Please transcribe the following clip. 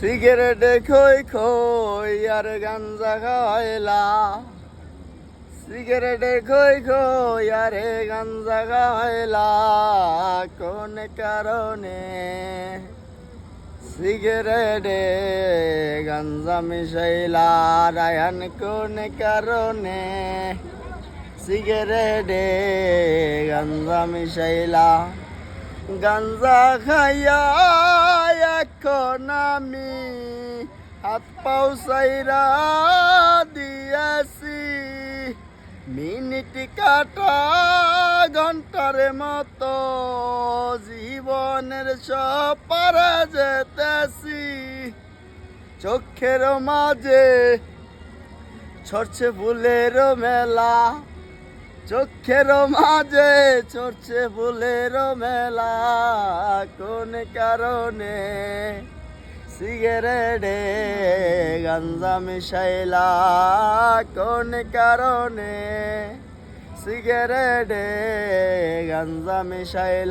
সিগারেটে খই খই আর গাঞ্জা খাওয়াইলা, সিগারেটে খই খই আর গাঞ্জা খাওয়াইলা কোন কারণে? সিগারেটে গাঞ্জা মিশাইলা রায়ান কোন কারণে? সিগারেটে গাঞ্জা মিশাইলা, গাঞ্জা খাইয়া এখন আমি হাত পাও সাইরা দিয়াছি, মিনিট কাটা ঘন্টার মতো জীবনের সব পারা যেতেছি। চোখের মাঝে ছড়ছে ফুলের মেলা, চোখের মাঝে ছড়ছে ফুলের মেলা কোন কারণে? সিগারেটে গাঞ্জা মিশাইলা কোন কারণে? সিগারেটে গাঞ্জা মিশাইলা।